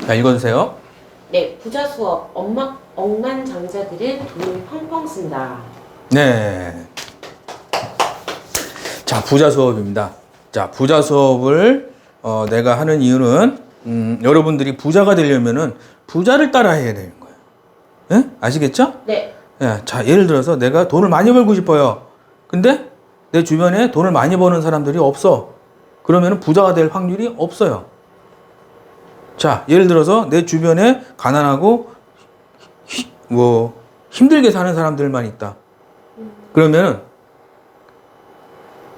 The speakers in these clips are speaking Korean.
자, 읽어주세요. 네, 부자 수업. 억만장자들은 돈을 펑펑 쓴다. 네. 자, 부자 수업입니다. 자, 부자 수업을 내가 하는 이유는 여러분들이 부자가 되려면은 부자를 따라 해야 되는 거예요. 예? 아시겠죠? 네. 예, 자, 예를 들어서 내가 돈을 많이 벌고 싶어요. 근데 내 주변에 돈을 많이 버는 사람들이 없어. 그러면은 부자가 될 확률이 없어요. 자, 예를 들어서 내 주변에 가난하고 힘들게 사는 사람들만 있다. 그러면은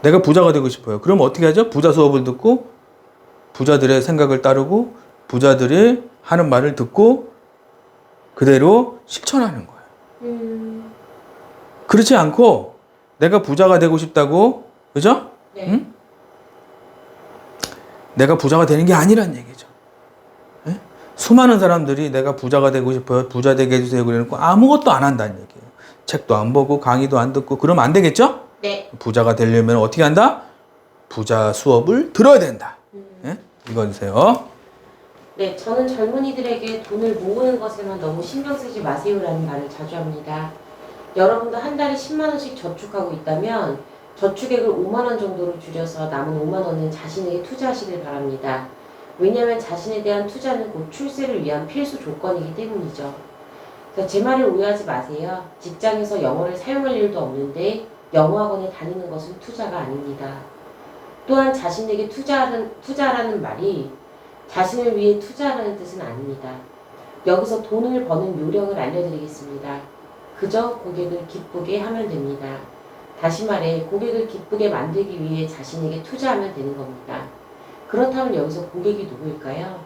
내가 부자가 되고 싶어요. 그럼 어떻게 하죠? 부자 수업을 듣고 부자들의 생각을 따르고 부자들이 하는 말을 듣고 그대로 실천하는 거예요. 그렇지 않고 내가 부자가 되고 싶다고, 그죠? 네. 응? 내가 부자가 되는 게 아니란 얘기죠. 예? 수많은 사람들이 내가 부자가 되고 싶어요. 부자 되게 해주세요. 그래놓고 아무것도 안 한다는 얘기예요. 책도 안 보고 강의도 안 듣고 그러면 안 되겠죠? 네. 부자가 되려면 어떻게 한다? 부자 수업을 들어야 된다. 예? 읽어주세요. 네, 저는 젊은이들에게 돈을 모으는 것에만 너무 신경 쓰지 마세요라는 말을 자주 합니다. 여러분도 한 달에 10만 원씩 저축하고 있다면 저축액을 5만 원 정도로 줄여서 남은 5만 원은 자신에게 투자하시길 바랍니다. 왜냐하면 자신에 대한 투자는 곧 출세를 위한 필수 조건이기 때문이죠. 제 말을 오해하지 마세요. 직장에서 영어를 사용할 일도 없는데 영어학원에 다니는 것은 투자가 아닙니다. 또한 자신에게 투자라는 말이 자신을 위해 투자하라는 뜻은 아닙니다. 여기서 돈을 버는 요령을 알려드리겠습니다. 그저 고객을 기쁘게 하면 됩니다. 다시 말해 고객을 기쁘게 만들기 위해 자신에게 투자하면 되는 겁니다. 그렇다면 여기서 고객이 누구일까요?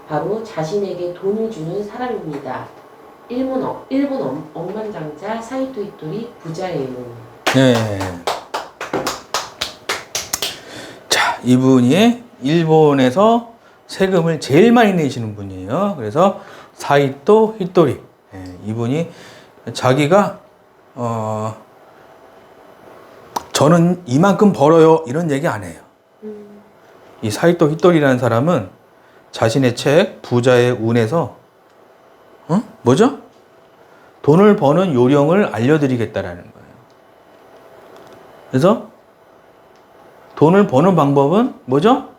바로 자신에게 돈을 주는 사람입니다. 일본 억만장자 사이토 히토리 부자예요. 네. 자, 이분이 일본에서 세금을 제일 많이 내시는 분이에요. 그래서 사이토 히토리. 네, 이분이 자기가 저는 이만큼 벌어요 이런 얘기 안 해요. 이 사이토 히토리라는 사람은 자신의 책 부자의 운에서 뭐죠? 돈을 버는 요령을 알려드리겠다라는 거예요. 그래서 돈을 버는 방법은 뭐죠?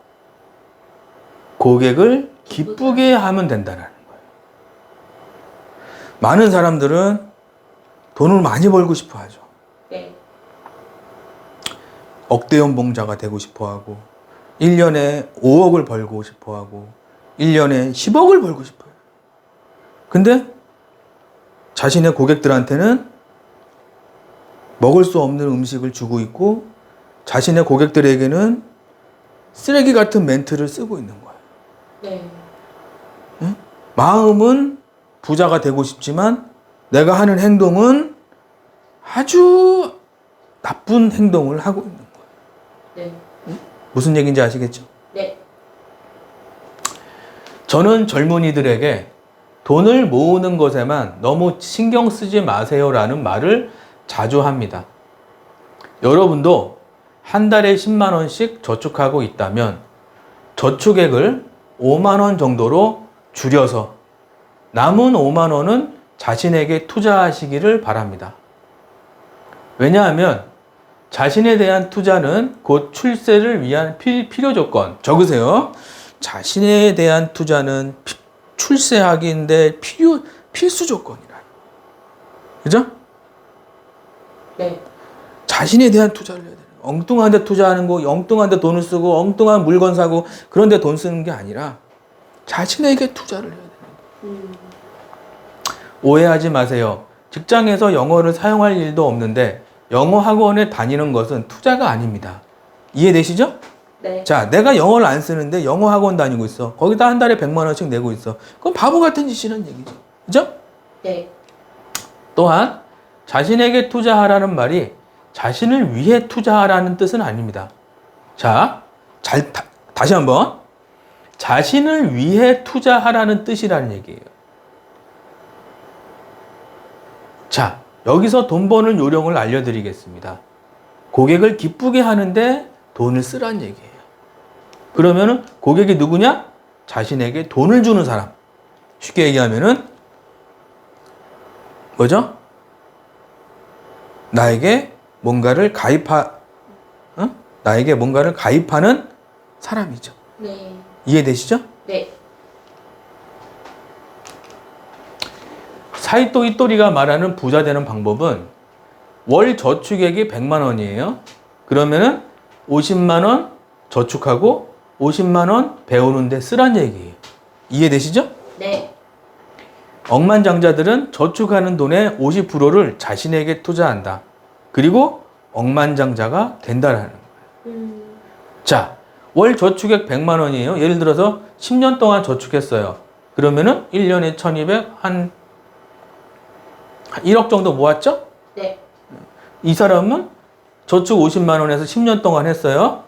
고객을 기쁘게 하면 된다는 거예요. 많은 사람들은 돈을 많이 벌고 싶어 하죠. 네. 억대 연봉자가 되고 싶어 하고 1년에 5억을 벌고 싶어 하고 1년에 10억을 벌고 싶어요. 근데 자신의 고객들한테는 먹을 수 없는 음식을 주고 있고 자신의 고객들에게는 쓰레기 같은 멘트를 쓰고 있는 거예요. 네. 응? 마음은 부자가 되고 싶지만 내가 하는 행동은 아주 나쁜 행동을 하고 있는 거예요. 네. 응? 무슨 얘기인지 아시겠죠? 네. 저는 젊은이들에게 돈을 모으는 것에만 너무 신경 쓰지 마세요라는 말을 자주 합니다. 여러분도 한 달에 10만 원씩 저축하고 있다면 저축액을 5만 원 정도로 줄여서 남은 5만 원은 자신에게 투자하시기를 바랍니다. 왜냐하면 자신에 대한 투자는 곧 출세를 위한 필요 조건. 적으세요. 자신에 대한 투자는 출세하기인데 필수 조건이라. 그죠? 네. 자신에 대한 투자를 해야 돼요. 엉뚱한 데 투자하는 거, 엉뚱한 데 돈을 쓰고, 엉뚱한 물건 사고, 그런 데 돈 쓰는 게 아니라 자신에게 투자를 해야 돼요. 오해하지 마세요. 직장에서 영어를 사용할 일도 없는데 영어 학원에 다니는 것은 투자가 아닙니다. 이해되시죠? 네. 자, 내가 영어를 안 쓰는데 영어 학원 다니고 있어. 거기다 한 달에 100만 원씩 내고 있어. 그건 바보 같은 짓이라는 얘기죠. 그죠? 네. 또한 자신에게 투자하라는 말이 자신을 위해 투자하라는 뜻은 아닙니다. 자, 다시 한번. 자신을 위해 투자하라는 뜻이라는 얘기예요. 자, 여기서 돈 버는 요령을 알려드리겠습니다. 고객을 기쁘게 하는데 돈을 쓰라는 얘기예요. 그러면은 고객이 누구냐? 자신에게 돈을 주는 사람. 쉽게 얘기하면은 뭐죠? 나에게 뭔가를 나에게 뭔가를 가입하는 사람이죠. 네. 이해되시죠? 네. 사이토 이토리가 말하는 부자 되는 방법은 월 저축액이 100만 원이에요. 그러면은 50만 원 저축하고 50만 원 배우는 데 쓰란 얘기예요. 이해되시죠? 네. 억만장자들은 저축하는 돈의 50%를 자신에게 투자한다. 그리고 억만장자가 된다라는 거예요. 자, 월 저축액 100만 원이에요. 예를 들어서 10년 동안 저축했어요. 그러면은 1년에 1200, 한 1억 정도 모았죠? 네. 이 사람은 저축 50만 원에서 10년 동안 했어요.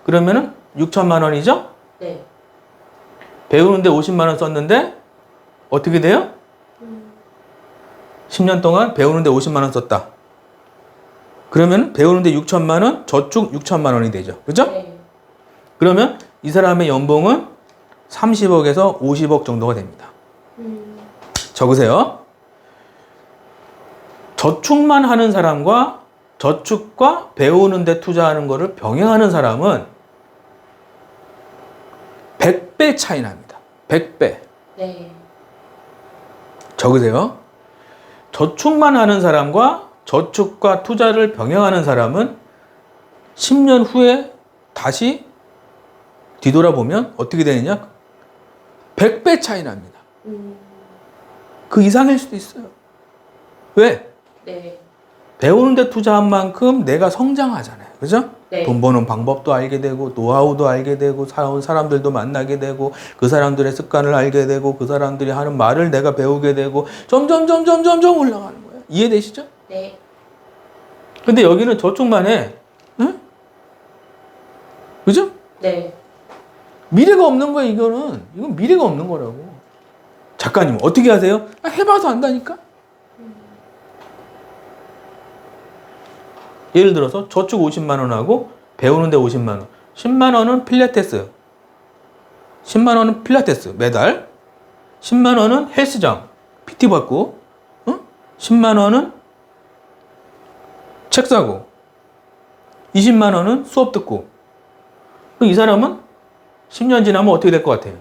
그러면은 6천만 원이죠? 네. 배우는데 50만 원 썼는데 어떻게 돼요? 10년 동안 배우는데 50만 원 썼다. 그러면 배우는데 6천만 원, 저축 6천만 원이 되죠. 그죠? 네. 그러면 이 사람의 연봉은 30억에서 50억 정도가 됩니다. 적으세요. 저축만 하는 사람과 저축과 배우는 데 투자하는 거를 병행하는 사람은 100배 차이 납니다. 100배. 네. 적으세요. 저축만 하는 사람과 저축과 투자를 병행하는 사람은 10년 후에 다시 뒤돌아보면 어떻게 되느냐? 100배 차이 납니다. 그 이상일 수도 있어요. 왜? 네. 배우는 데 투자한 만큼 내가 성장하잖아요. 그죠? 네. 돈 버는 방법도 알게 되고 노하우도 알게 되고 살아온 사람들도 만나게 되고 그 사람들의 습관을 알게 되고 그 사람들이 하는 말을 내가 배우게 되고 점점 올라가는 거예요. 이해되시죠? 네. 근데 여기는 저축만 해. 응? 그죠? 네. 미래가 없는 거야, 이거는. 이건 미래가 없는 거라고. 작가님, 어떻게 하세요? 해봐서 안다니까? 예를 들어서 저축 50만 원하고 배우는데 50만 원. 10만 원은 필라테스. 10만 원은 필라테스 매달. 10만 원은 헬스장 PT 받고. 10만 원은 책 사고. 20만 원은 수업 듣고. 이 사람은 10년 지나면 어떻게 될 것 같아요?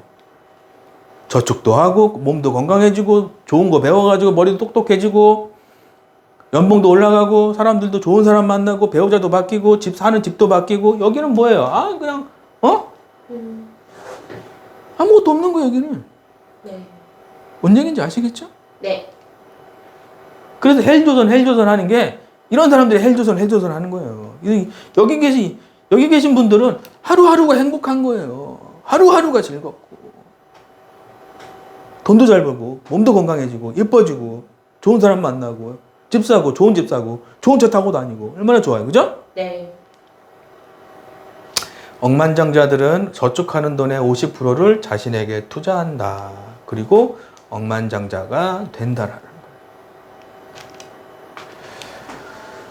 저축도 하고 몸도 건강해지고 좋은 거 배워가지고 머리도 똑똑해지고 연봉도 올라가고 사람들도 좋은 사람 만나고 배우자도 바뀌고 집 사는 집도 바뀌고 여기는 뭐예요? 그냥 아무것도 없는 거예요 여기는. 네. 뭔 얘기인지 아시겠죠? 네. 그래서 헬조선 하는 게 이런 사람들이 헬조선 하는 거예요. 여기 계신 분들은 하루하루가 행복한 거예요. 하루하루가 즐겁고 돈도 잘 벌고 몸도 건강해지고 예뻐지고 좋은 사람 만나고 집 사고 좋은 집 사고 좋은 차 타고 다니고 얼마나 좋아요. 그죠? 네. 억만장자들은 저축하는 돈의 50%를 자신에게 투자한다. 그리고 억만장자가 된다라는 거예요.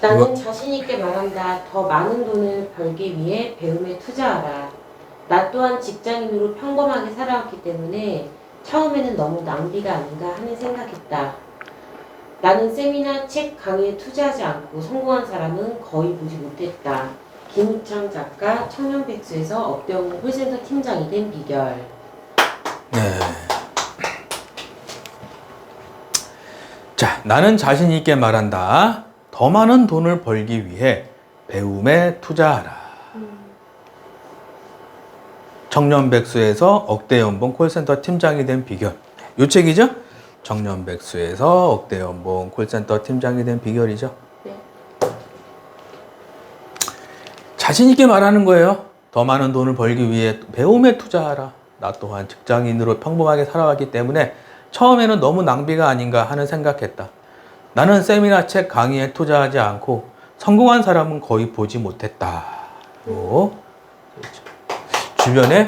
나는 자신 있게 말한다. 더 많은 돈을 벌기 위해 배움에 투자하라. 나 또한 직장인으로 평범하게 살아왔기 때문에 처음에는 너무 낭비가 아닌가 하는 생각했다. 나는 세미나, 책, 강의에 투자하지 않고 성공한 사람은 거의 보지 못했다. 김우창 작가, 청년백수에서 업대원 콜센터 팀장이 된 비결. 네. 자, 나는 자신 있게 말한다. 더 많은 돈을 벌기 위해 배움에 투자하라. 청년백수에서 억대 연봉 콜센터 팀장이 된 비결. 요 책이죠? 청년백수에서 억대 연봉 콜센터 팀장이 된 비결이죠. 네. 자신 있게 말하는 거예요. 더 많은 돈을 벌기 위해 배움에 투자하라. 나 또한 직장인으로 평범하게 살아왔기 때문에 처음에는 너무 낭비가 아닌가 하는 생각했다. 나는 세미나, 책, 강의에 투자하지 않고 성공한 사람은 거의 보지 못했다. 주변에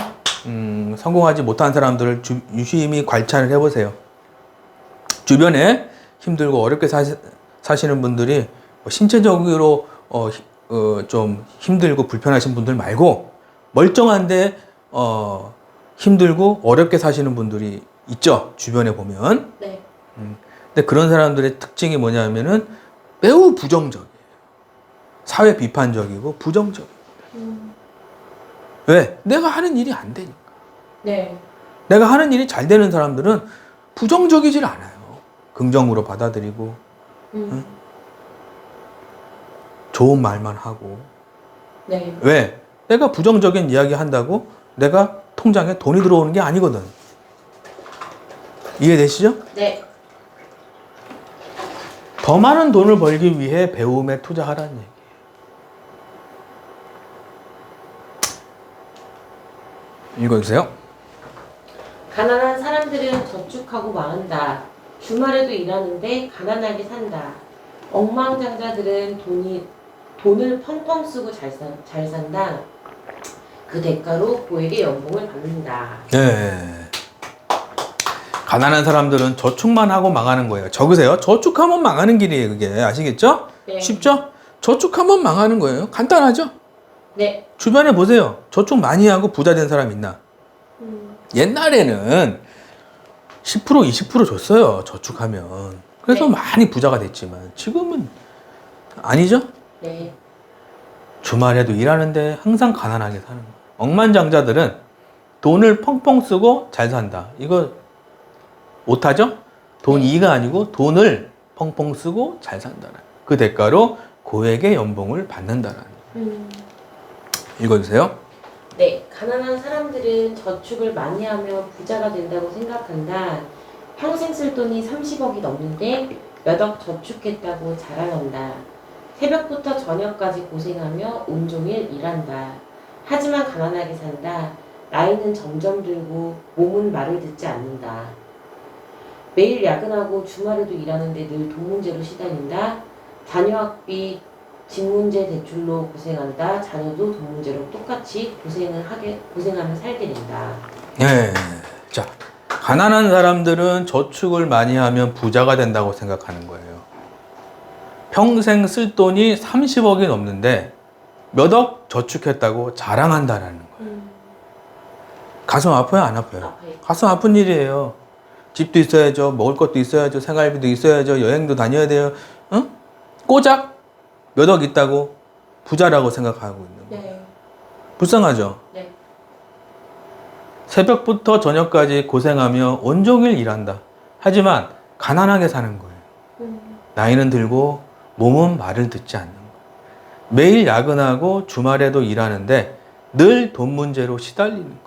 성공하지 못한 사람들을 유심히 관찰을 해보세요. 주변에 힘들고 어렵게 사시는 분들이 신체적으로 좀 힘들고 불편하신 분들 말고 멀쩡한데 힘들고 어렵게 사시는 분들이 있죠. 주변에 보면. 네. 근데 그런 사람들의 특징이 뭐냐면은 매우 부정적이에요. 사회 비판적이고 부정적이에요. 왜? 내가 하는 일이 안 되니까. 네. 내가 하는 일이 잘 되는 사람들은 부정적이질 않아요. 긍정으로 받아들이고 좋은 말만 하고. 네. 왜? 내가 부정적인 이야기 한다고 내가 통장에 돈이 들어오는 게 아니거든. 이해되시죠? 네. 더 많은 돈을 벌기 위해 배움에 투자하라는 얘기예요. 읽어주세요. 가난한 사람들은 저축하고 망한다. 주말에도 일하는데 가난하게 산다. 억만장자들은 돈을 펑펑 쓰고 잘 산다. 그 대가로 고액의 연봉을 받는다. 네. 가난한 사람들은 저축만 하고 망하는 거예요. 적으세요. 저축하면 망하는 길이에요, 그게. 아시겠죠? 네. 쉽죠? 저축하면 망하는 거예요. 간단하죠? 네. 주변에 보세요. 저축 많이 하고 부자 된 사람 있나? 옛날에는 10% 20% 줬어요. 저축하면. 그래서 네. 많이 부자가 됐지만 지금은 아니죠? 네. 주말에도 일하는데 항상 가난하게 사는 거예요. 억만장자들은 돈을 펑펑 쓰고 잘 산다. 이거 못하죠? 돈 네. 2가 아니고 돈을 펑펑 쓰고 잘 산다는. 그 대가로 고액의 연봉을 받는다는. 읽어주세요. 네. 가난한 사람들은 저축을 많이 하면 부자가 된다고 생각한다. 평생 쓸 돈이 30억이 넘는데 몇 억 저축했다고 자랑한다. 새벽부터 저녁까지 고생하며 온종일 일한다. 하지만 가난하게 산다. 나이는 점점 들고 몸은 말을 듣지 않는다. 매일 야근하고 주말에도 일하는데 늘 돈 문제로 시달린다. 자녀 학비, 집 문제 대출로 고생한다. 자녀도 돈 문제로 똑같이 고생하며 살게 된다. 네. 자, 가난한 사람들은 저축을 많이 하면 부자가 된다고 생각하는 거예요. 평생 쓸 돈이 30억이 넘는데 몇 억 저축했다고 자랑한다라는 거예요. 가슴 아파요, 안 아파요? 아파요. 가슴 아픈 일이에요. 집도 있어야죠, 먹을 것도 있어야죠, 생활비도 있어야죠, 여행도 다녀야 돼요. 응? 꼬작 몇 억 있다고 부자라고 생각하고 있는 거예요. 네. 불쌍하죠? 네. 새벽부터 저녁까지 고생하며 온종일 일한다. 하지만 가난하게 사는 거예요. 나이는 들고 몸은 말을 듣지 않는 거예요. 매일 야근하고 주말에도 일하는데 늘 돈 문제로 시달리는 거예요.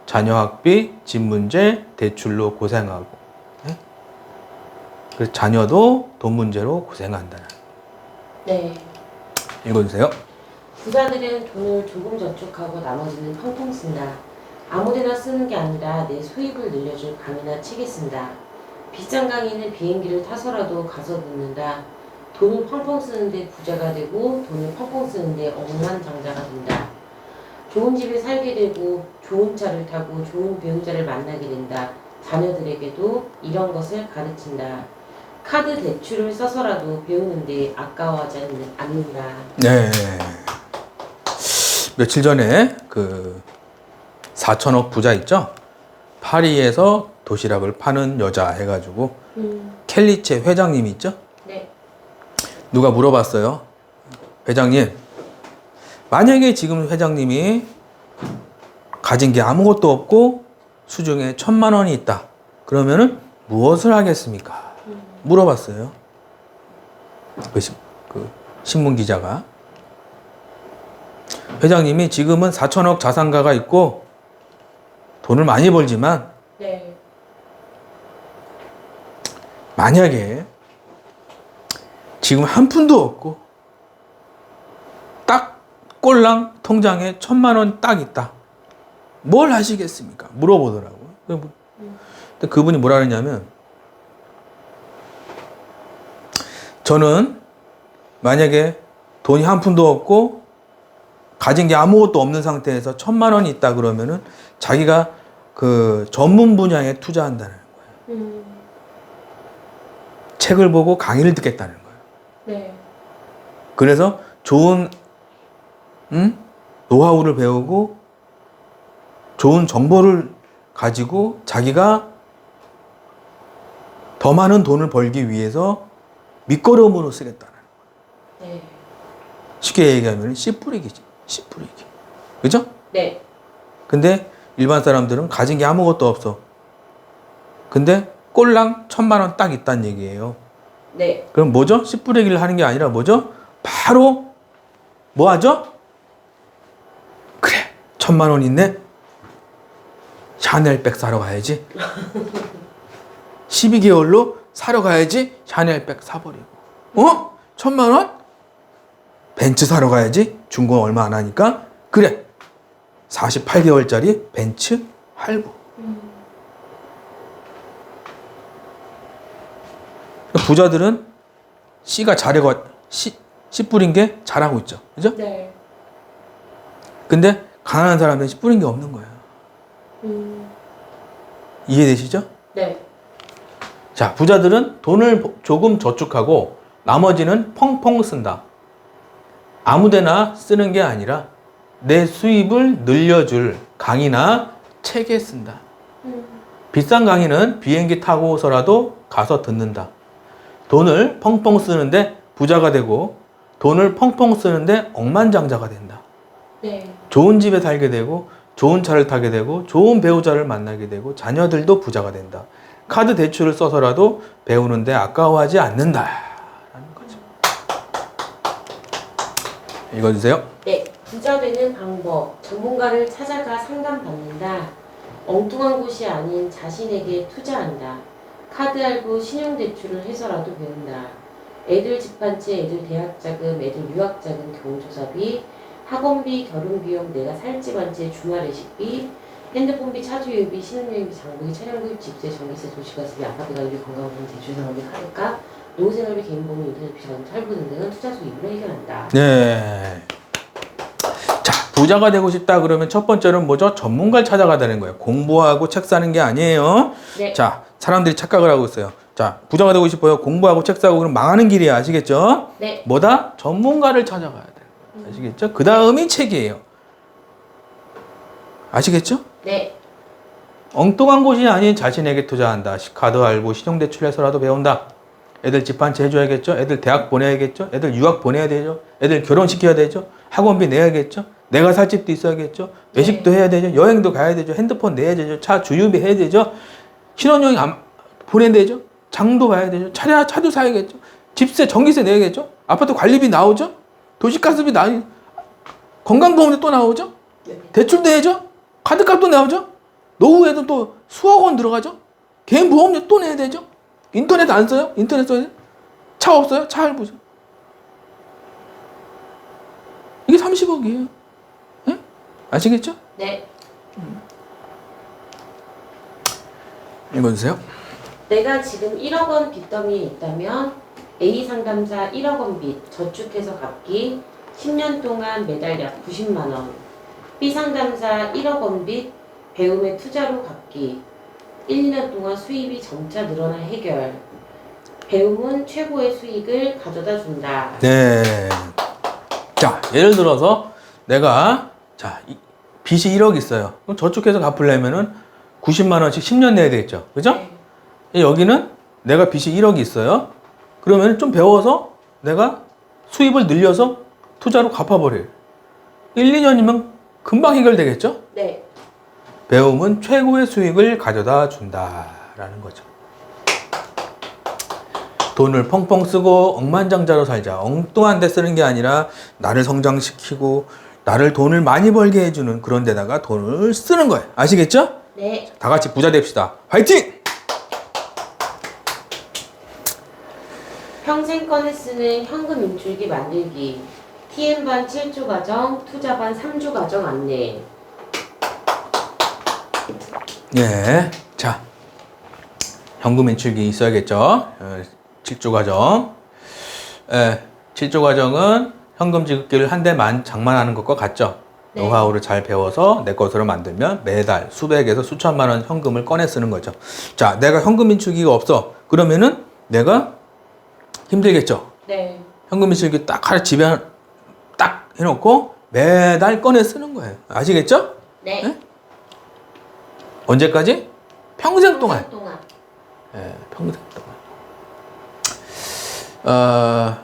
자녀 학비, 집 문제, 대출로 고생하고. 네? 그래서 자녀도 돈 문제로 고생한다는. 네. 읽어주세요. 부자들은 돈을 조금 저축하고 나머지는 펑펑 쓴다. 아무데나 쓰는 게 아니라 내 수입을 늘려줄 강의나 책에 쓴다. 비싼 강의는 비행기를 타서라도 가서 듣는다. 돈을 펑펑 쓰는데 부자가 되고 돈을 펑펑 쓰는데 억만장자가 된다. 좋은 집에 살게 되고 좋은 차를 타고 좋은 배우자를 만나게 된다. 자녀들에게도 이런 것을 가르친다. 카드 대출을 써서라도 배우는데 아까워하지 않는다. 네. 며칠 전에 그 4천억 부자 있죠? 파리에서 도시락을 파는 여자 해가지고 켈리체 회장님이 있죠? 네. 누가 물어봤어요. 회장님, 만약에 지금 회장님이 가진 게 아무것도 없고 수중에 1,000만 원이 있다. 그러면은 무엇을 하겠습니까? 물어봤어요. 그 신문 기자가. 회장님이 지금은 4천억 자산가가 있고 돈을 많이 벌지만 네. 만약에 지금 한 푼도 없고 딱 꼴랑 통장에 1,000만 원 딱 있다. 뭘 하시겠습니까? 물어보더라고요. 근데 그분이 뭐라 그러냐면 저는 만약에 돈이 한 푼도 없고 가진 게 아무것도 없는 상태에서 1,000만 원이 있다 그러면은 자기가 그 전문 분야에 투자한다는 거예요. 책을 보고 강의를 듣겠다는 거예요. 네. 그래서 좋은 노하우를 배우고 좋은 정보를 가지고 자기가 더 많은 돈을 벌기 위해서 밑거름으로 쓰겠다는. 네. 쉽게 얘기하면 씨 뿌리기지. 씨 뿌리기. 그죠? 네. 근데 일반 사람들은 가진 게 아무것도 없어. 근데 꼴랑 1,000만 원 딱 있다는 얘기예요. 네. 그럼 뭐죠? 씨 뿌리기를 하는 게 아니라 뭐죠? 바로 뭐 하죠? 그래, 1,000만 원 있네? 샤넬백 사러 가야지. 12개월로 사러 가야지. 샤넬백 사버리고. 1,000만 원? 벤츠 사러 가야지. 중고 얼마 안 하니까. 그래, 48개월짜리 벤츠 할부. 부자들은 씨가 자래가 씨 뿌린 게 자라고 있죠. 그죠? 네. 근데 가난한 사람들은 씨 뿌린 게 없는 거예요. 이해되시죠? 네. 자, 부자들은 돈을 조금 저축하고 나머지는 펑펑 쓴다. 아무데나 쓰는 게 아니라 내 수입을 늘려줄 강의나 책에 쓴다. 비싼 강의는 비행기 타고서라도 가서 듣는다. 돈을 펑펑 쓰는데 부자가 되고 돈을 펑펑 쓰는데 억만장자가 된다. 네. 좋은 집에 살게 되고 좋은 차를 타게 되고 좋은 배우자를 만나게 되고 자녀들도 부자가 된다. 카드 대출을 써서라도 배우는데 아까워하지 않는다. 라는 거죠. 읽어주세요. 네. 부자 되는 방법. 전문가를 찾아가 상담받는다. 엉뚱한 곳이 아닌 자신에게 투자한다. 카드 할부, 신용대출을 해서라도 배운다. 애들 집한채, 애들 대학자금, 애들 유학자금, 경조사비, 학원비, 결혼비용, 내가 살 집 한 채, 주말 외식비, 핸드폰비, 차주유비, 신혼여행비, 장보기, 차량구입, 집세, 전기세, 도시가스비, 아파트 가격비, 건강보험, 대출생활비, 카드값, 노후생활비, 개인보험, 인터넷비, 자동차 할부 등등은 투자 수입으로 해결한다. 네. 자, 부자가 되고 싶다 그러면 첫 번째는 뭐죠? 전문가를 찾아가다는 거예요. 공부하고 책 사는 게 아니에요. 네. 자, 사람들이 착각을 하고 있어요. 자, 부자가 되고 싶어요. 공부하고 책 사고 그럼 망하는 길이야. 아시겠죠? 네. 뭐다? 전문가를 찾아가야 돼요. 아시겠죠? 그 다음이 책이에요. 아시겠죠? 네. 엉뚱한 곳이 아닌 자신에게 투자한다. 카드 할부, 신용대출해서라도 배운다. 애들 집 한 채 해줘야겠죠? 애들 대학 보내야겠죠? 애들 유학 보내야 되죠? 애들 결혼시켜야 되죠? 학원비 내야겠죠? 내가 살 집도 있어야겠죠? 외식도 해야 되죠? 여행도 가야 되죠? 핸드폰 내야 되죠? 차 주유비 해야 되죠? 신혼여행 보내야 되죠? 장도 봐야 되죠? 차도 사야겠죠? 집세, 전기세 내야겠죠? 아파트 관리비 나오죠? 도시가스비 건강보험도 또 나오죠? 대출도 해야죠? 카드값도 나오죠? 노후에도 또 수억 원 들어가죠? 개인 보험료 또 내야 되죠? 인터넷 안 써요? 인터넷 써요? 차 없어요? 차 할부죠. 이게 30억이에요. 네? 아시겠죠? 네. 읽어주세요. 내가 지금 1억 원 빚더미에 있다면 A 상담사 1억 원 빚 저축해서 갚기 10년 동안 매달 약 90만 원. B 상담사 1억 원 빚 배움의 투자로 갚기 1, 2년 동안 수입이 점차 늘어나 해결. 배움은 최고의 수익을 가져다 준다. 네. 자, 예를 들어서 내가 빚이 1억 있어요. 그럼 저축해서 갚으려면은 90만 원씩 10년 내야 되겠죠. 그죠? 네. 여기는 내가 빚이 1억이 있어요. 그러면 좀 배워서 내가 수입을 늘려서 투자로 갚아버려요. 1, 2년이면 금방 해결되겠죠? 네. 배움은 최고의 수익을 가져다 준다라는 거죠. 돈을 펑펑 쓰고 억만장자로 살자. 엉뚱한 데 쓰는 게 아니라 나를 성장시키고 나를 돈을 많이 벌게 해주는 그런 데다가 돈을 쓰는 거예요. 아시겠죠? 네. 다 같이 부자 됩시다. 화이팅! 평생 꺼내 쓰는 현금 인출기 만들기. TM반 7조 과정, 투자반 3조 과정 안내. 예. 자, 현금 인출기 있어야겠죠? 7조 과정. 7조 과정은 현금 지급기를 한 대 장만하는 것과 같죠? 네. 노하우를 잘 배워서 내 것으로 만들면 매달 수백에서 수천만 원 현금을 꺼내 쓰는 거죠. 자, 내가 현금 인출기가 없어. 그러면은 내가 힘들겠죠? 네. 현금 인출기 딱 하나 집에 딱 해놓고 매달 꺼내 쓰는 거예요. 아시겠죠? 네. 네? 언제까지? 평생 동안. 예, 평생 동안.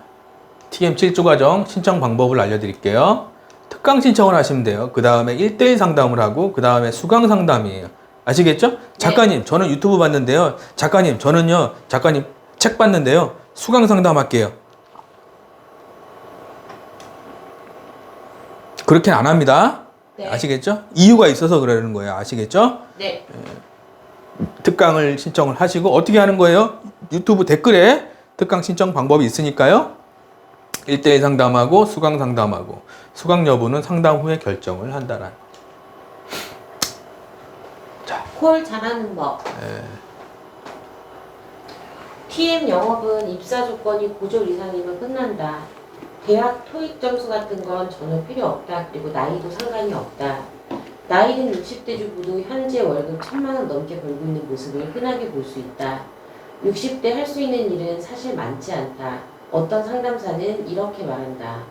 TM 7주 과정 신청 방법을 알려드릴게요. 특강 신청을 하시면 돼요. 그 다음에 1대1 상담을 하고 그 다음에 수강 상담이에요. 아시겠죠? 작가님, 저는 유튜브 봤는데요. 작가님, 저는요. 작가님 책 봤는데요. 수강 상담할게요. 그렇게는 안 합니다. 네. 아시겠죠? 이유가 있어서 그러는 거예요. 아시겠죠? 네. 특강을 신청을 하시고 어떻게 하는 거예요? 유튜브 댓글에 특강 신청 방법이 있으니까요. 1대1 상담하고 수강 상담하고 수강 여부는 상담 후에 결정을 한다는. 콜 잘하는 법. TM 영업은 입사 조건이 고졸 이상이면 끝난다. 대학 토익 점수 같은 건 전혀 필요 없다. 그리고 나이도 상관이 없다. 나이든 60대 주부도 현재 월급 1,000만 원 넘게 벌고 있는 모습을 흔하게 볼 수 있다. 60대 할 수 있는 일은 사실 많지 않다. 어떤 상담사는 이렇게 말한다.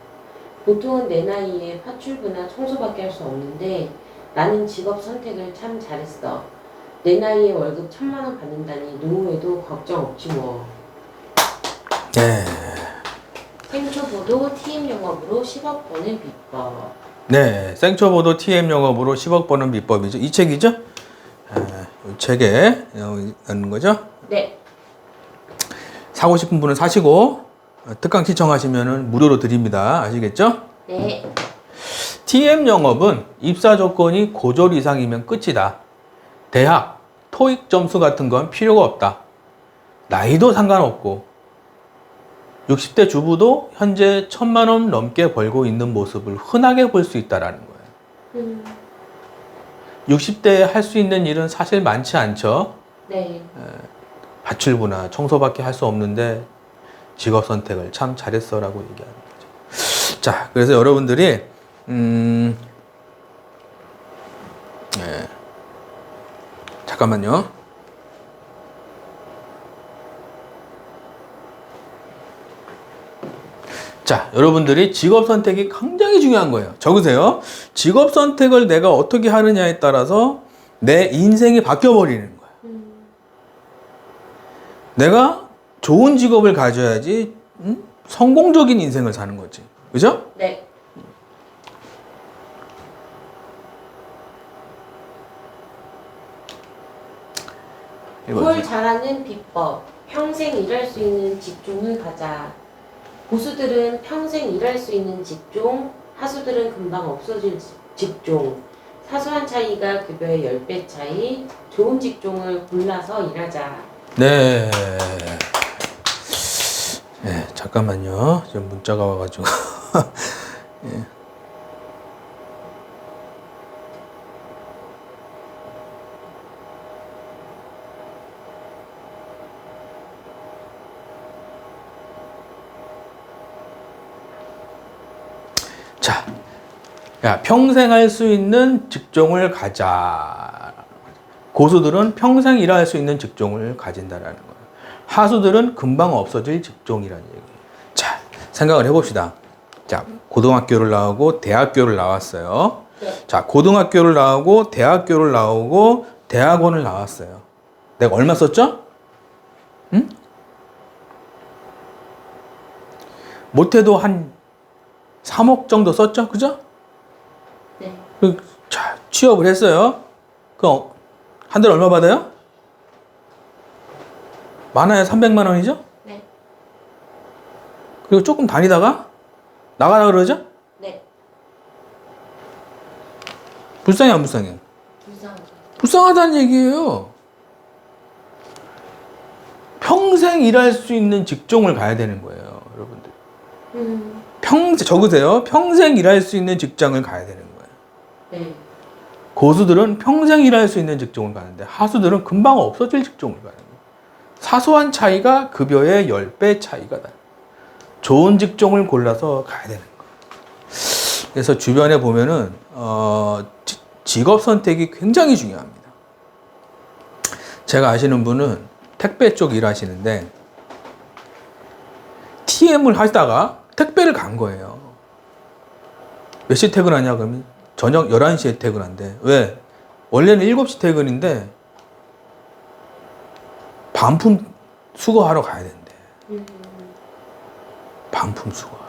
보통은 내 나이에 파출부나 청소밖에 할 수 없는데 나는 직업 선택을 참 잘했어. 내 나이에 월급 1,000만 원 받는다니 노후에도 걱정 없지 뭐. 네. 생초보도 TM 영업으로 10억 버는 비법. 네, 생초보도 TM 영업으로 10억 버는 비법이죠. 이 책이죠? 이 책에 있는 거죠? 네. 사고 싶은 분은 사시고 특강 신청하시면 무료로 드립니다. 아시겠죠? 네. TM 영업은 입사 조건이 고졸 이상이면 끝이다. 대학, 토익 점수 같은 건 필요가 없다. 나이도 상관없고 60대 주부도 현재 1,000만 원 넘게 벌고 있는 모습을 흔하게 볼 수 있다는 거예요. 60대에 할 수 있는 일은 사실 많지 않죠. 네. 가출부나 청소밖에 할 수 없는데 직업 선택을 참 잘했어라고 얘기하는 거죠. 자, 그래서 여러분들이 잠깐만요. 자, 여러분들이 직업 선택이 굉장히 중요한 거예요. 적으세요. 직업 선택을 내가 어떻게 하느냐에 따라서 내 인생이 바뀌어 버리는 거예요. 내가 좋은 직업을 가져야지 성공적인 인생을 사는 거지. 그죠? 네. 콜 잘하는 비법. 평생 일할 수 있는 직종을 가자. 고수들은 평생 일할 수 있는 직종, 하수들은 금방 없어질 직종. 사소한 차이가 급여의 10배 차이. 좋은 직종을 골라서 일하자. 네. 네, 잠깐만요. 지금 문자가 와가지고. 예. 자, 야, 평생 할 수 있는 직종을 가자. 고수들은 평생 일할 수 있는 직종을 가진다라는 거예요. 하수들은 금방 없어질 직종이라는 얘기예요. 자, 생각을 해봅시다. 자, 고등학교를 나오고 대학교를 나왔어요. 네. 자, 고등학교를 나오고 대학교를 나오고 대학원을 나왔어요. 내가 얼마 썼죠? 응? 못해도 한 3억 정도 썼죠? 그죠? 네. 자, 취업을 했어요. 그럼 한 달 얼마 받아요? 많아야 300만 원이죠? 네. 그리고 조금 다니다가 나가라 그러죠? 네. 불쌍해 안 불쌍해? 불쌍하죠. 불쌍하다는 얘기예요. 평생 일할 수 있는 직종을 가야 되는 거예요, 여러분들. 적으세요. 평생 일할 수 있는 직장을 가야 되는 거예요. 네. 고수들은 평생 일할 수 있는 직종을 가는데 하수들은 금방 없어질 직종을 가는 거예요. 사소한 차이가 급여의 10배 차이가 나요. 좋은 직종을 골라서 가야 되는 거예요. 그래서 주변에 보면은 직업 선택이 굉장히 중요합니다. 제가 아시는 분은 택배 쪽 일하시는데 TM을 하다가 택배를 간 거예요. 몇 시 퇴근하냐 그러면 저녁 11시에 퇴근한대. 왜? 원래는 7시 퇴근인데 반품 수거하러 가야 된대. 반품 수거하러.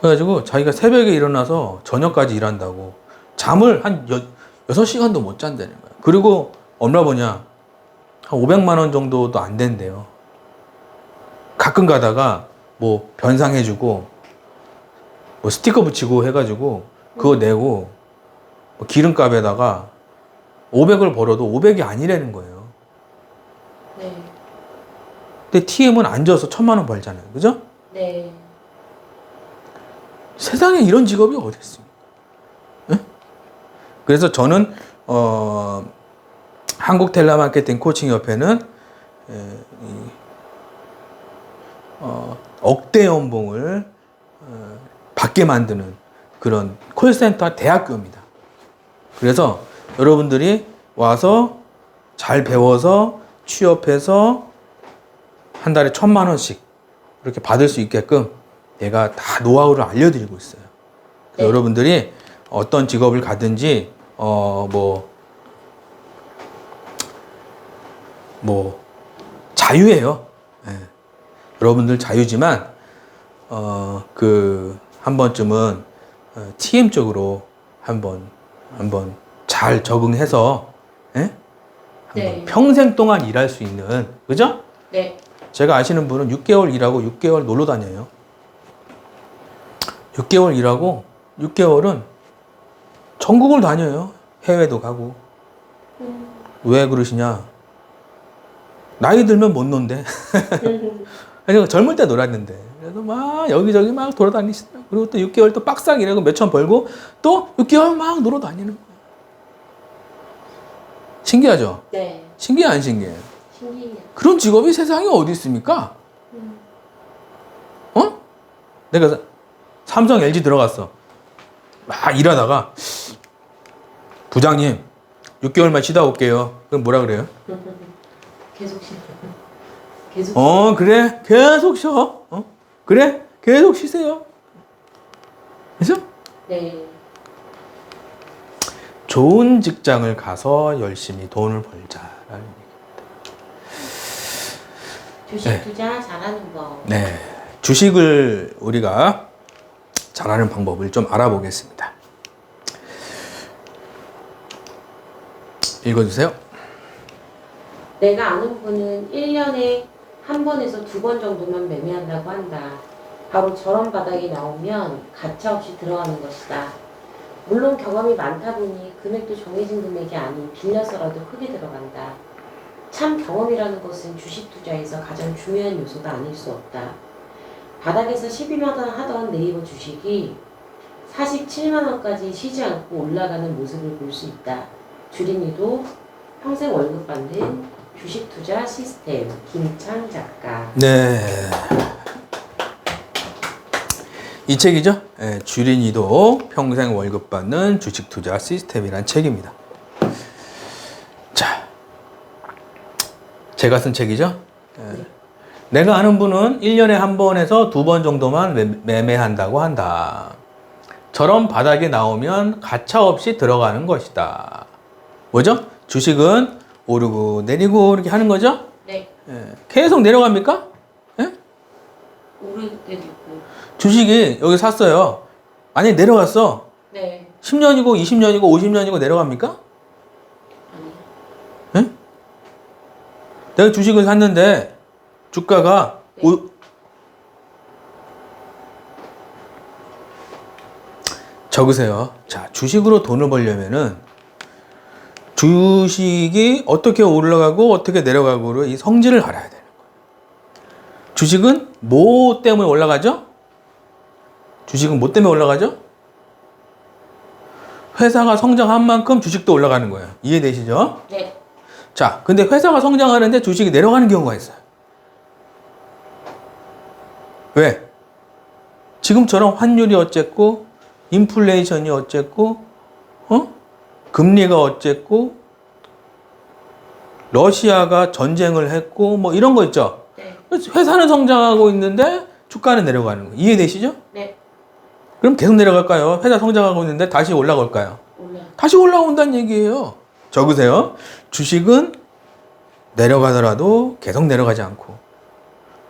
그래가지고 자기가 새벽에 일어나서 저녁까지 일한다고 잠을 한 6시간도 못 잔다는 거야. 그리고 얼마 버냐? 한 500만 원 정도도 안 된대요. 가끔 가다가 뭐 변상해주고 뭐 스티커 붙이고 해가지고 그거 내고 뭐 기름값에다가 500을 벌어도 500이 아니라는 거예요. 네. 근데 TM은 앉아서 1000만 원 벌잖아요. 그죠? 네. 세상에 이런 직업이 어디 있습니까? 네? 그래서 저는 한국 텔레마케팅 코칭 협회는 억대 연봉을 받게 만드는 그런 콜센터 대학교입니다. 그래서 여러분들이 와서 잘 배워서 취업해서 한 달에 1000만 원씩 이렇게 받을 수 있게끔 내가 다 노하우를 알려드리고 있어요. 네. 여러분들이 어떤 직업을 가든지 자유예요. 예. 여러분들 자유지만 한 번쯤은 TM 쪽으로 한번 잘 적응해서 예? 네. 평생 동안 일할 수 있는, 그죠? 네. 제가 아시는 분은 6개월 일하고 6개월 놀러 다녀요. 6개월 일하고 6개월은 전국을 다녀요. 해외도 가고. 왜 그러시냐? 나이 들면 못 논대. 그래서 젊을 때 놀았는데. 그래서 막 여기저기 막 돌아다니시더라고요. 그리고 또 6개월 또 빡싹 일하고 몇천 벌고 또 6개월 막 놀러 다니는 거예요. 신기하죠? 네. 신기해, 안 신기해? 신기해요. 그런 직업이 세상에 어디 있습니까? 어? 내가 삼성 LG 들어갔어. 막 일하다가 부장님 6개월만 쉬다 올게요. 그럼 뭐라 그래요? 계속 쉬. 계속. 그래 계속 쉬어. 그래 계속 쉬세요. 그죠? 네. 좋은 직장을 가서 열심히 돈을 벌자라는 얘기입니다. 주식 네. 투자 잘하는 법. 네, 주식을 우리가 잘하는 방법을 좀 알아보겠습니다. 읽어주세요. 내가 아는 분은 1년에 한 번에서 2번 정도만 매매한다고 한다. 바로 저런 바닥이 나오면 가차없이 들어가는 것이다. 물론 경험이 많다 보니 금액도 정해진 금액이 아닌 빌려서라도 크게 들어간다. 참 경험이라는 것은 주식 투자에서 가장 중요한 요소가 아닐 수 없다. 바닥에서 12만 원 하던 네이버 주식이 47만 원까지 쉬지 않고 올라가는 모습을 볼 수 있다. 주린이도 평생 월급 받는 주식 투자 시스템. 김창 작가. 네, 이 책이죠. 네, 주린이도 평생 월급 받는 주식 투자 시스템이란 책입니다. 자, 제가 쓴 책이죠. 네. 내가 아는 분은 1년에 한 번에서 2번 정도만 매매한다고 한다. 저런 바닥이 나오면 가차없이 들어가는 것이다. 뭐죠? 주식은 오르고 내리고 이렇게 하는 거죠? 네. 예. 계속 내려갑니까? 예? 오를 때도 있고. 주식이 여기 샀어요. 아니 내려갔어. 네. 10년이고 20년이고 50년이고 내려갑니까? 아니. 예? 내가 주식을 샀는데 주가가 네. 적으세요. 자, 주식으로 돈을 벌려면은 주식이 어떻게 올라가고 어떻게 내려가고를 이 성질을 알아야 되는 거예요. 주식은 뭐 때문에 올라가죠? 주식은 뭐 때문에 올라가죠? 회사가 성장한 만큼 주식도 올라가는 거예요. 이해되시죠? 네. 자, 근데 회사가 성장하는데 주식이 내려가는 경우가 있어요. 왜? 지금처럼 환율이 어쨌고, 인플레이션이 어쨌고, 금리가 어쨌고, 러시아가 전쟁을 했고, 뭐 이런 거 있죠? 네. 회사는 성장하고 있는데 주가는 내려가는 거예요. 이해되시죠? 네. 그럼 계속 내려갈까요? 회사 성장하고 있는데 다시 올라갈까요? 올라. 다시 올라온다는 얘기예요. 적으세요. 주식은 내려가더라도 계속 내려가지 않고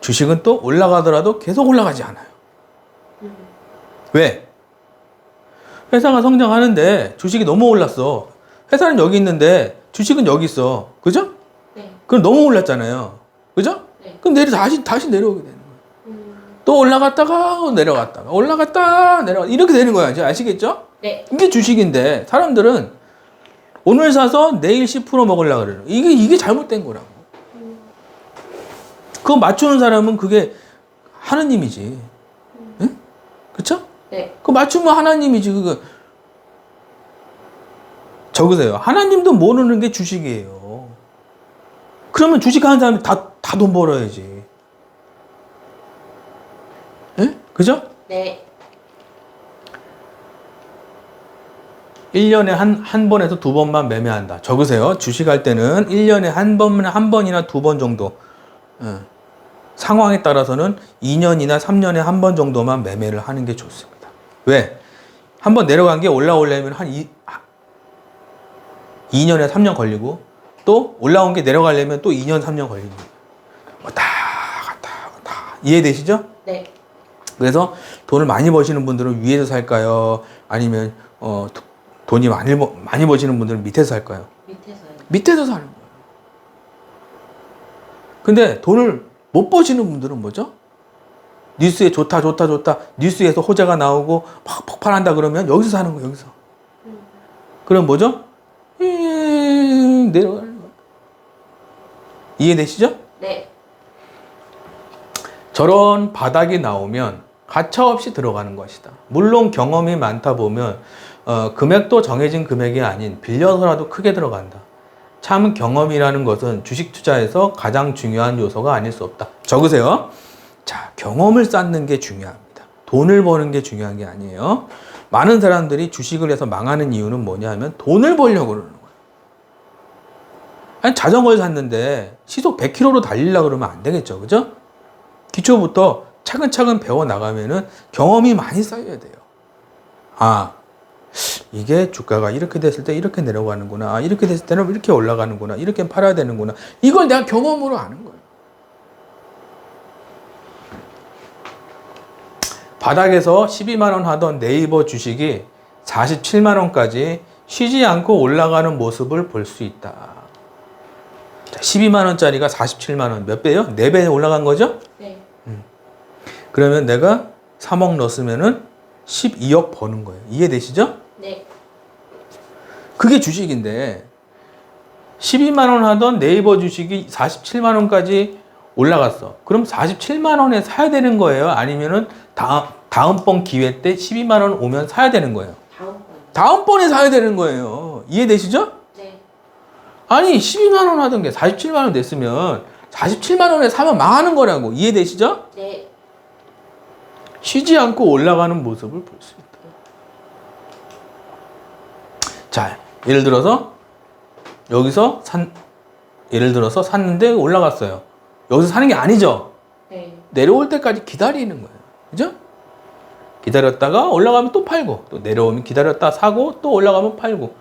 주식은 또 올라가더라도 계속 올라가지 않아요. 왜? 회사가 성장하는데 주식이 너무 올랐어. 회사는 여기 있는데 주식은 여기 있어. 그죠? 네. 그럼 너무 올랐잖아요. 그죠? 네. 그럼 다시 내려오게 되는 거예요. 또 올라갔다가 내려갔다가 올라갔다 내려갔다 이렇게 되는 거야. 이제 아시겠죠? 네. 이게 주식인데 사람들은 오늘 사서 내일 10% 먹으려고 그래요. 이게 잘못된 거라고. 그거 맞추는 사람은 그게 하느님이지. 응? 그쵸? 네. 그거 맞추면 하나님이지. 그거 적으세요. 하나님도 모르는 게 주식이에요. 그러면 주식하는 사람이 다 돈 벌어야지. 예? 그죠? 네. 1년에 한 번에서 두 번만 매매한다. 적으세요. 주식할 때는 1년에 한 번이나 두 번 정도. 예. 상황에 따라서는 2년이나 3년에 한 번 정도만 매매를 하는 게 좋습니다. 왜? 한 번 내려간 게 올라오려면 한 2년에 3년 걸리고 또 올라온 게 내려가려면 또 2년, 3년 걸리는 거예요. 왔다 갔다 왔다. 이해되시죠? 네. 그래서 돈을 많이 버시는 분들은 위에서 살까요? 아니면 돈이 많이 버시는 분들은 밑에서 살까요? 밑에서요. 밑에서 사는 거예요. 근데 돈을 못 버시는 분들은 뭐죠? 뉴스에 좋다 뉴스에서 호재가 나오고 막 폭발한다 그러면 여기서 사는 거예요. 여기서. 그럼 뭐죠? 내려가는 거예요. 이해되시죠? 네. 저런 바닥이 나오면 가차없이 들어가는 것이다. 물론 경험이 많다 보면 금액도 정해진 금액이 아닌 빌려서라도 크게 들어간다. 참 경험이라는 것은 주식 투자에서 가장 중요한 요소가 아닐 수 없다. 적으세요. 자, 경험을 쌓는 게 중요합니다. 돈을 버는 게 중요한 게 아니에요. 많은 사람들이 주식을 해서 망하는 이유는 뭐냐 하면 돈을 벌려고 그러는 거예요. 아니, 자전거를 샀는데 시속 100km로 달리려고 그러면 안 되겠죠. 그죠? 기초부터 차근차근 배워 나가면은 경험이 많이 쌓여야 돼요. 아, 이게 주가가 이렇게 됐을 때 이렇게 내려가는구나. 아, 이렇게 됐을 때는 이렇게 올라가는구나. 이렇게 팔아야 되는구나. 이걸 내가 경험으로 아는 거예요. 바닥에서 12만 원 하던 네이버 주식이 47만 원까지 쉬지 않고 올라가는 모습을 볼 수 있다. 자, 12만 원짜리가 47만 원 몇 배요? 4배 올라간 거죠? 네. 그러면 내가 3억 넣었으면은 12억 버는 거예요. 이해되시죠? 네. 그게 주식인데 12만 원 하던 네이버 주식이 47만 원까지 올라갔어. 그럼 47만 원에 사야 되는 거예요? 아니면은 다음번 기회 때 12만 원 오면 사야 되는 거예요? 다음번에 사야 되는 거예요. 이해되시죠? 네. 아니 12만 원 하던 게 47만 원 됐으면 47만 원에 사면 망하는 거라고. 이해되시죠? 네. 쉬지 않고 올라가는 모습을 볼 수 있다. 자, 예를 들어서 여기서 예를 들어서 샀는데 올라갔어요. 여기서 사는 게 아니죠. 네. 내려올 때까지 기다리는 거예요. 그죠? 기다렸다가 올라가면 또 팔고, 또 내려오면 기다렸다 사고, 또 올라가면 팔고,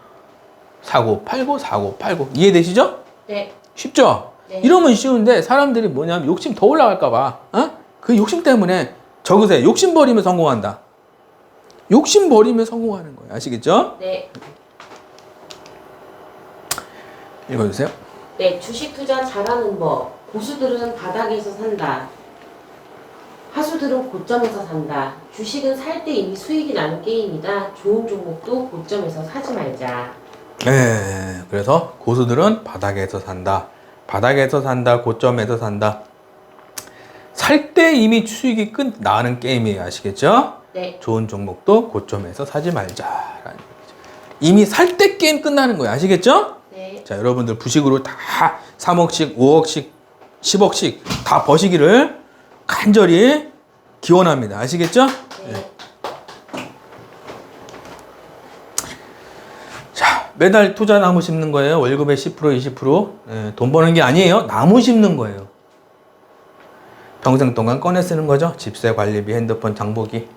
사고, 팔고, 사고, 팔고. 이해되시죠? 네. 쉽죠? 네. 이러면 쉬운데 사람들이 뭐냐면 욕심 더 올라갈까봐, 그 욕심 때문에 적으세요. 욕심 버리면 성공한다. 욕심 버리면 성공하는 거예요. 아시겠죠? 네. 읽어주세요. 네. 주식 투자 잘하는 법. 고수들은 바닥에서 산다. 하수들은 고점에서 산다. 주식은 살 때 이미 수익이 나는 게임이다. 좋은 종목도 고점에서 사지 말자. 네, 그래서 고수들은 바닥에서 산다. 바닥에서 산다. 고점에서 산다. 살 때 이미 수익이 나는 게임이에요. 아시겠죠? 네. 좋은 종목도 고점에서 사지 말자라는 얘기죠. 이미 살 때 게임 끝나는 거예요. 아시겠죠? 네. 자, 여러분들 부식으로 다 3억씩, 5억씩, 10억씩 다 버시기를 간절히 기원합니다. 아시겠죠? 네. 자, 매달 투자 나무 심는 거예요. 월급의 10%, 20%. 돈 버는 게 아니에요. 나무 심는 거예요. 평생 동안 꺼내 쓰는 거죠. 집세, 관리비, 핸드폰, 장보기.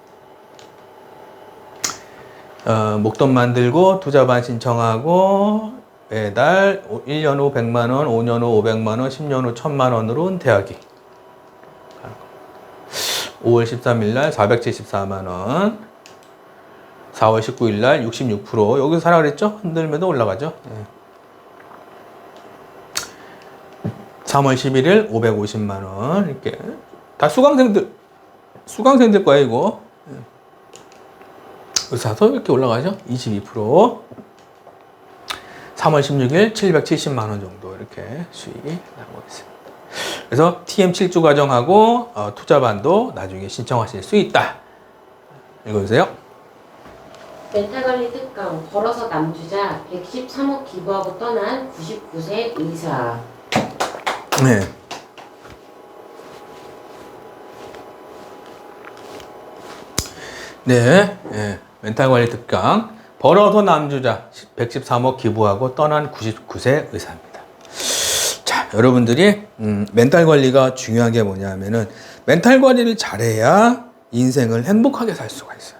목돈 만들고 투자반 신청하고 매달 1년 후 100만 원, 5년 후 500만 원, 10년 후 1000만 원으로 은퇴하기. 5월 13일 날 474만 원. 4월 19일 날 66%. 여기서 사라 그랬죠? 흔들면도 올라가죠. 3월 11일 550만 원. 이렇게 다 수강생들 거예요, 이거. 사서 이렇게 올라가죠? 22%. 3월 16일 770만 원 정도 이렇게 수익이 나오고 있습니다. 그래서 TM 7주 과정하고 투자반도 나중에 신청하실 수 있다. 읽어주세요. 멘탈관리 특강 벌어서 남주자 113억 기부하고 떠난 99세 의사. 네. 네. 네. 멘탈관리 특강 벌어서 남주자 113억 기부하고 떠난 99세 의사입니다. 자, 여러분들이 멘탈 관리가 중요한 게 뭐냐면은 멘탈 관리를 잘해야 인생을 행복하게 살 수가 있어요.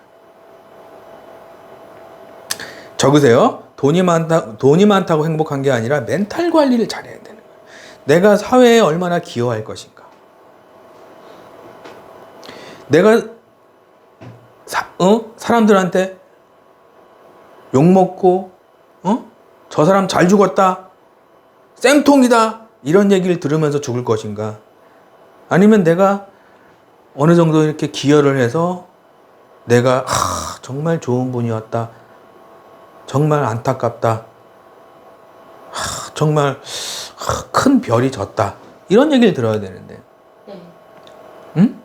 적으세요. 돈이 많다고 행복한 게 아니라 멘탈 관리를 잘해야 되는 거예요. 내가 사회에 얼마나 기여할 것인가. 내가 사람들한테 욕먹고 저 사람 잘 죽었다, 쌤통이다 이런 얘기를 들으면서 죽을 것인가, 아니면 내가 어느 정도 이렇게 기여를 해서 내가 정말 좋은 분이었다, 정말 안타깝다, 정말 큰 별이 졌다 이런 얘기를 들어야 되는데. 네. 응?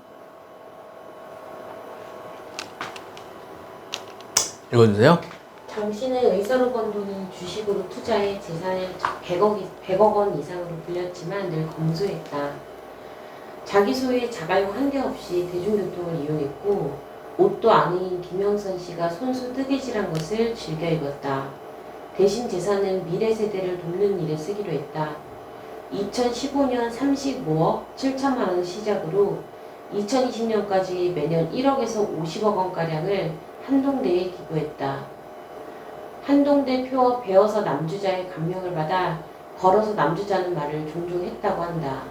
읽어주세요. 당신은 의사로 번 돈은 주식으로 투자해 재산을 100억 원 이상으로 불렸지만 늘 검소했다. 자기 소유의 자갈고 한 개 없이 대중교통을 이용했고 옷도 아내인 김영선 씨가 손수 뜨개질한 것을 즐겨 입었다. 대신 재산은 미래 세대를 돕는 일에 쓰기로 했다. 2015년 35억 7천만 원 시작으로 2020년까지 매년 1억에서 50억 원가량을 한동대에 기부했다. 한동대 표어 배어서 남주자의 감명을 받아 벌어서 남주자는 말을 종종 했다고 한다.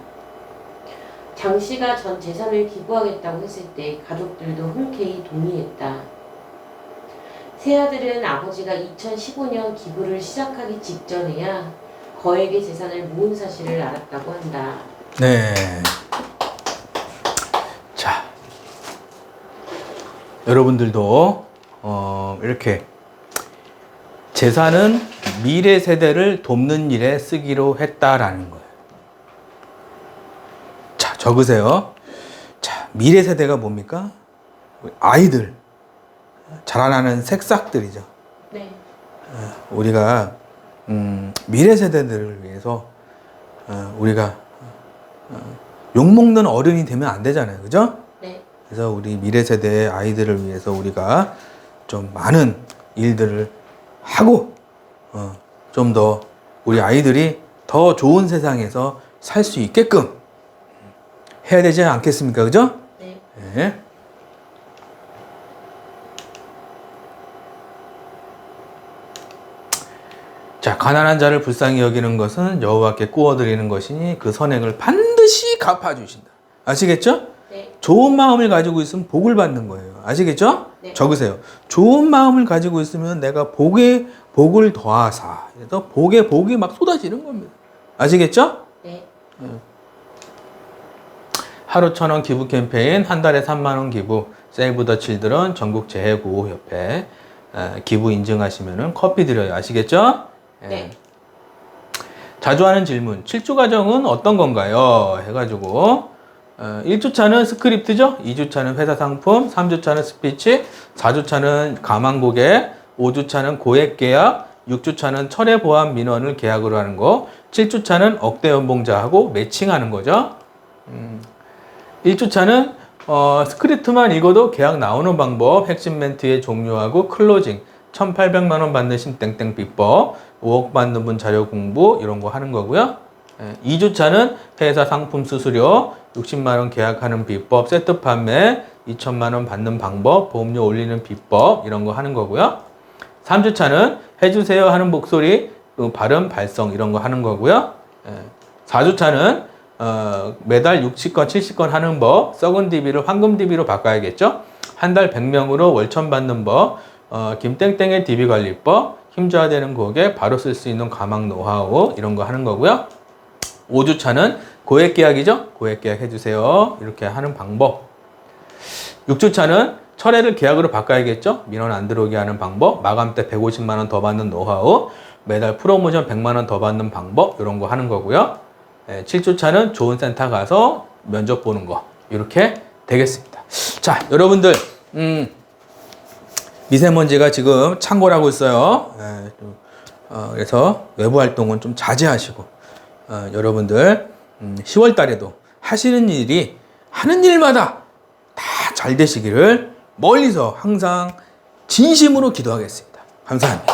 장 씨가 전 재산을 기부하겠다고 했을 때 가족들도 흔쾌히 동의했다. 새아들은 아버지가 2015년 기부를 시작하기 직전에야 거액의 재산을 모은 사실을 알았다고 한다. 네. 자, 여러분들도 이렇게 재산은 미래 세대를 돕는 일에 쓰기로 했다라는 거예요. 자, 적으세요. 자, 미래 세대가 뭡니까? 아이들, 자라나는 새싹들이죠. 네. 우리가 미래 세대들을 위해서 우리가 욕먹는 어른이 되면 안 되잖아요, 그죠? 네. 그래서 우리 미래 세대의 아이들을 위해서 우리가 좀 많은 일들을 하고 좀 더 우리 아이들이 더 좋은 세상에서 살 수 있게끔 해야 되지 않겠습니까, 그죠? 네. 네. 자, 가난한 자를 불쌍히 여기는 것은 여호와께 구워드리는 것이니 그 선행을 반드시 갚아주신다. 아시겠죠? 네. 좋은 마음을 가지고 있으면 복을 받는 거예요. 아시겠죠? 네. 적으세요. 좋은 마음을 가지고 있으면 내가 복에 복을 더하사. 그래서 복에 복이 막 쏟아지는 겁니다. 아시겠죠? 네. 하루 1,000원 기부 캠페인, 한 달에 3만 원 기부, 세이브 더 칠드런 전국 재해구호협회 기부 인증하시면은 커피 드려요. 아시겠죠? 네. 자주 하는 질문. 7주 과정은 어떤 건가요? 해가지고 1주차는 스크립트죠. 2주차는 회사 상품, 3주차는 스피치, 4주차는 가망 고객, 5주차는 고액 계약, 6주차는 철회 보험 민원을 계약으로 하는 거, 7주차는 억대 연봉자하고 매칭하는 거죠. 1주차는 스크립트만 읽어도 계약 나오는 방법, 핵심 멘트의 종료하고 클로징, 1,800만 원 받는 신땡땡 비법, 5억 받는 분 자료 공부 이런 거 하는 거고요. 2주차는 회사 상품 수수료, 60만 원 계약하는 비법, 세트 판매, 2천만 원 받는 방법, 보험료 올리는 비법 이런 거 하는 거고요. 3주차는 해주세요 하는 목소리, 발음, 발성 이런 거 하는 거고요. 4주차는 매달 60건, 70건 하는 법, 썩은 DB를 황금 DB로 바꿔야겠죠. 한 달 100명으로 월천 받는 법, 김땡땡의 DB 관리법, 힘줘야 되는 고객, 바로 쓸 수 있는 가망 노하우 이런 거 하는 거고요. 5주차는 고액 계약이죠. 고액 계약 해주세요. 이렇게 하는 방법. 6주차는 철회를 계약으로 바꿔야겠죠. 민원 안 들어오게 하는 방법, 마감 때 150만 원 더 받는 노하우, 매달 프로모션 100만 원 더 받는 방법 이런 거 하는 거고요. 7주차는 좋은 센터 가서 면접 보는 거 이렇게 되겠습니다. 자, 여러분들 미세먼지가 지금 창궐하고 있어요. 그래서 외부 활동은 좀 자제하시고 여러분들 10월 달에도 하시는 일이 하는 일마다 다 잘 되시기를 멀리서 항상 진심으로 기도하겠습니다. 감사합니다.